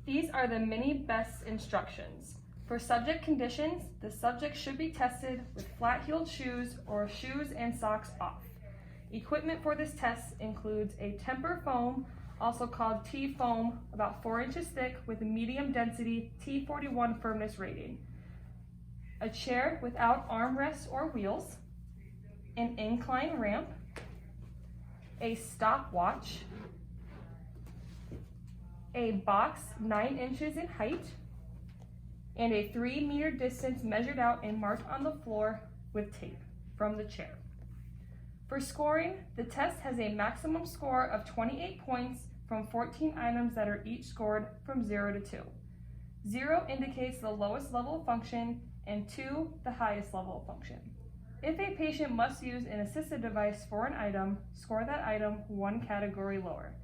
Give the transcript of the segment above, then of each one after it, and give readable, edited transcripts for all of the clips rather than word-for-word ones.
These are the mini BEST instructions. For subject conditions, the subject should be tested with flat-heeled shoes or shoes and socks off. Equipment for this test includes a temper foam, also called T-foam, about 4 inches thick with a medium density T41 firmness rating, a chair without armrests or wheels, an incline ramp, a stopwatch, a box 9 inches in height, and a 3-meter distance measured out and marked on the floor with tape from the chair. For scoring, the test has a maximum score of 28 points from 14 items that are each scored from 0 to 2. 0 indicates the lowest level of function and 2 the highest level of function. If a patient must use an assistive device for an item, score that item 1 category lower.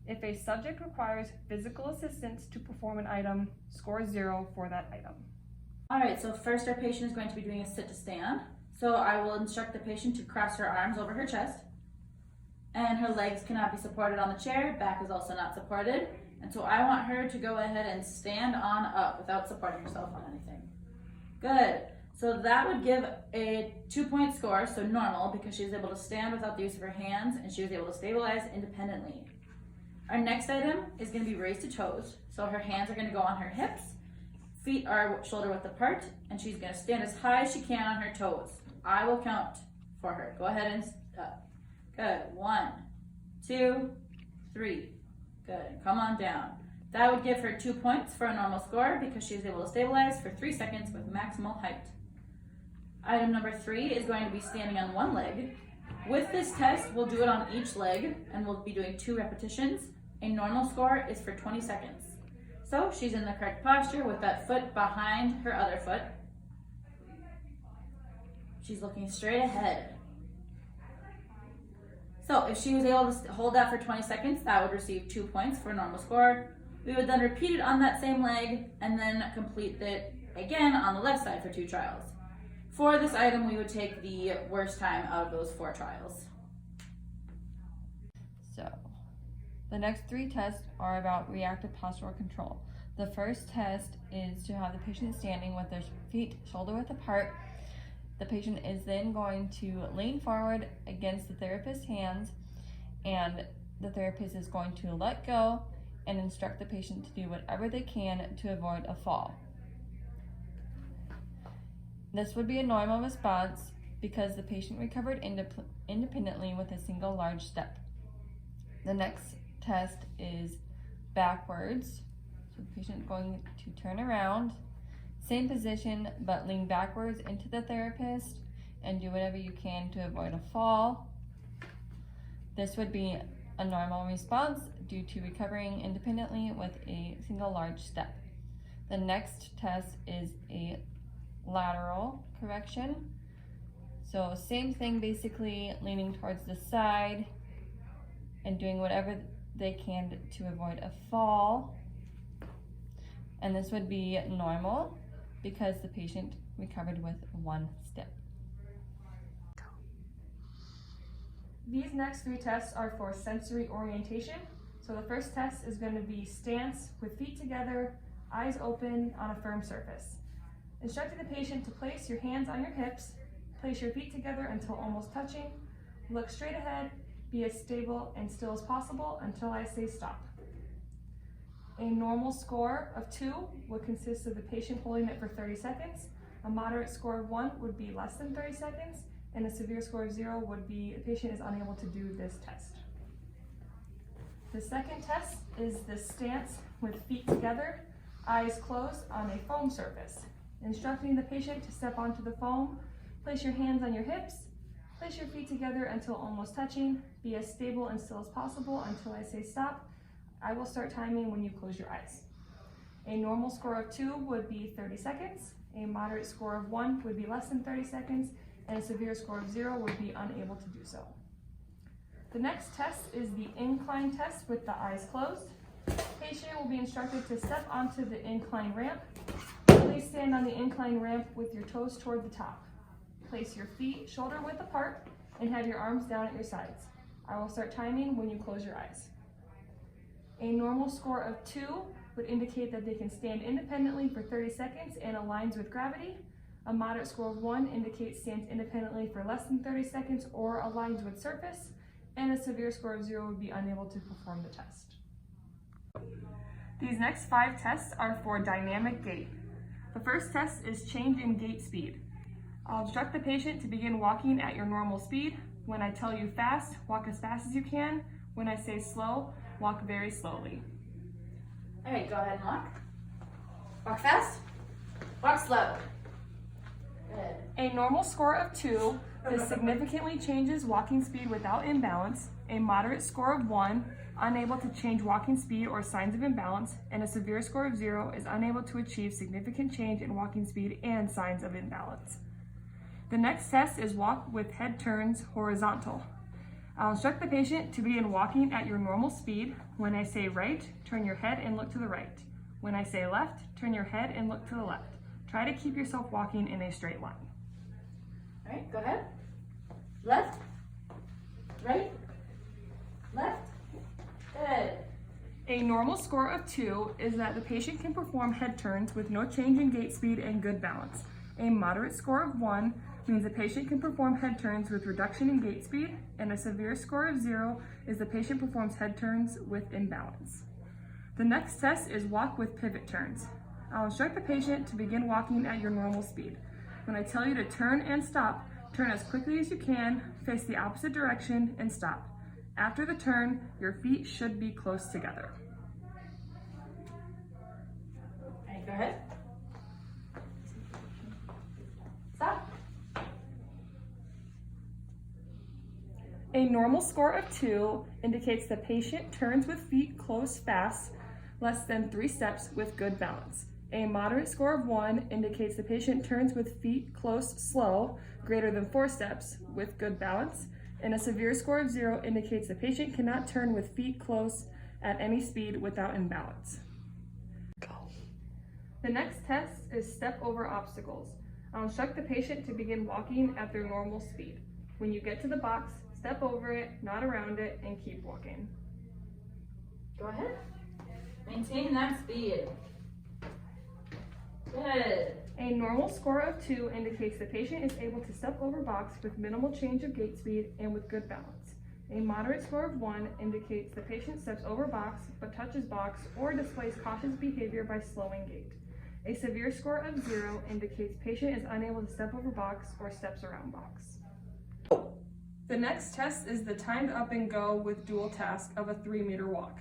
If a subject requires physical assistance to perform an item, score 0 for that item. All right, so first our patient is going to be doing a sit to stand. So I will instruct the patient to cross her arms over her chest, and her legs cannot be supported on the chair, back is also not supported. And so I want her to go ahead and stand on up without supporting herself on anything. Good. So that would give a 2-point score, so normal, because she was able to stand without the use of her hands and she was able to stabilize independently. Our next item is going to be raised to toes. So her hands are going to go on her hips, feet are shoulder width apart, and she's going to stand as high as she can on her toes. I will count for her. Go ahead and up. Good. 1, 2, 3. Good. And come on down. That would give her 2 points for a normal score because she was able to stabilize for 3 seconds with maximal height. Item number 3 is going to be standing on one leg. With this test, we'll do it on each leg and we'll be doing 2 repetitions. A normal score is for 20 seconds. So she's in the correct posture with that foot behind her other foot. She's looking straight ahead. So if she was able to hold that for 20 seconds, that would receive 2 points for a normal score. We would then repeat it on that same leg and then complete it again on the left side for 2 trials. For this item, we would take the worst time out of those 4 trials. So, the next 3 tests are about reactive postural control. The first test is to have the patient standing with their feet shoulder width apart. The patient is then going to lean forward against the therapist's hands, and the therapist is going to let go and instruct the patient to do whatever they can to avoid a fall. This would be a normal response because the patient recovered independently with a single large step. The next test is backwards. So the patient is going to turn around, same position, but lean backwards into the therapist and do whatever you can to avoid a fall. This would be a normal response due to recovering independently with a single large step. The next test is a lateral correction. So same thing, basically leaning towards the side and doing whatever they can to avoid a fall. And this would be normal because the patient recovered with 1 step. These next 3 tests are for sensory orientation. So the first test is going to be stance with feet together, eyes open on a firm surface. Instructing the patient to place your hands on your hips, place your feet together until almost touching, look straight ahead, be as stable and still as possible until I say stop. A normal score of 2 would consist of the patient holding it for 30 seconds. A moderate score of 1 would be less than 30 seconds, and a severe score of 0 would be the patient is unable to do this test. The second test is the stance with feet together, eyes closed on a foam surface. Instructing the patient to step onto the foam, place your hands on your hips, place your feet together until almost touching, be as stable and still as possible until I say stop. I will start timing when you close your eyes. A normal score of 2 would be 30 seconds, a moderate score of 1 would be less than 30 seconds, and a severe score of 0 would be unable to do so. The next test is the incline test with the eyes closed. Patient will be instructed to step onto the incline ramp. Please stand on the incline ramp with your toes toward the top. Place your feet shoulder width apart and have your arms down at your sides. I will start timing when you close your eyes. A normal score of 2 would indicate that they can stand independently for 30 seconds and aligns with gravity. A moderate score of 1 indicates stands independently for less than 30 seconds or aligns with surface. And a severe score of 0 would be unable to perform the test. These next 5 tests are for dynamic gait. The first test is change in gait speed. I'll instruct the patient to begin walking at your normal speed. When I tell you fast, walk as fast as you can. When I say slow, walk very slowly. All right, go ahead and walk. Walk fast, walk slow. Good. A normal score of 2 is significantly changes walking speed without imbalance. A moderate score of 1, unable to change walking speed or signs of imbalance. And a severe score of 0 is unable to achieve significant change in walking speed and signs of imbalance. The next test is walk with head turns horizontal. I'll instruct the patient to begin walking at your normal speed. When I say right, turn your head and look to the right. When I say left, turn your head and look to the left. Try to keep yourself walking in a straight line. All right, go ahead. Left, right, left. Good. A normal score of 2 is that the patient can perform head turns with no change in gait speed and good balance. A moderate score of 1 means the patient can perform head turns with reduction in gait speed, and a severe score of 0 is the patient performs head turns with imbalance. The next test is walk with pivot turns. I'll instruct the patient to begin walking at your normal speed. When I tell you to turn and stop, turn as quickly as you can, face the opposite direction, and stop. After the turn, your feet should be close together. All right, go ahead. Stop. A normal score of 2 indicates the patient turns with feet close fast, less than 3 steps with good balance. A moderate score of 1 indicates the patient turns with feet close slow, greater than 4 steps with good balance. And a severe score of 0 indicates the patient cannot turn with feet close at any speed without imbalance. Go. The next test is step over obstacles. I'll instruct the patient to begin walking at their normal speed. When you get to the box, step over it, not around it, and keep walking. Go ahead. Maintain that speed. Good. A normal score of 2 indicates the patient is able to step over box with minimal change of gait speed and with good balance. A moderate score of 1 indicates the patient steps over box but touches box or displays cautious behavior by slowing gait. A severe score of 0 indicates patient is unable to step over box or steps around box. The next test is the timed up and go with dual task of a 3-meter walk.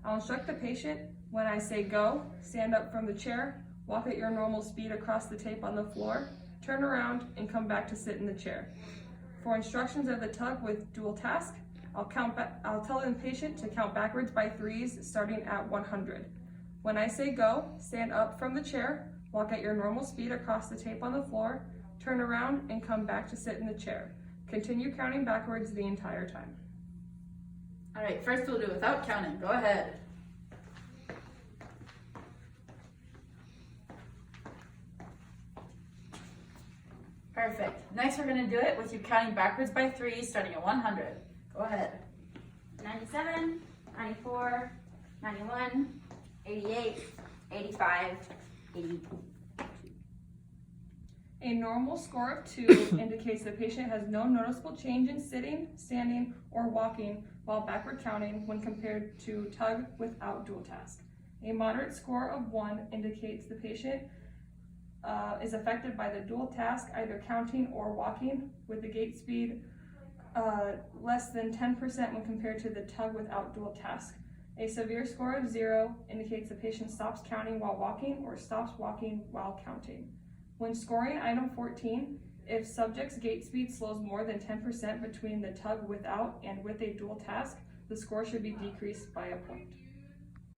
I'll instruct the patient, when I say go, stand up from the chair, walk at your normal speed across the tape on the floor, turn around, and come back to sit in the chair. For instructions of the tug with dual task, I'll tell the patient to count backwards by 3s starting at 100. When I say go, stand up from the chair, walk at your normal speed across the tape on the floor, turn around, and come back to sit in the chair. Continue counting backwards the entire time. All right, first we'll do without counting. Go ahead. Perfect. Next we're going to do it with you counting backwards by 3, starting at 100. Go ahead. 97, 94, 91, 88, 85, 80. A normal score of 2 indicates the patient has no noticeable change in sitting, standing, or walking while backward counting when compared to tug without dual task. A moderate score of 1 indicates the patient is affected by the dual task, either counting or walking, with the gait speed less than 10% when compared to the tug without dual task. A severe score of 0 indicates the patient stops counting while walking or stops walking while counting. When scoring item 14, if subject's gait speed slows more than 10% between the tug without and with a dual task, the score should be decreased by a point.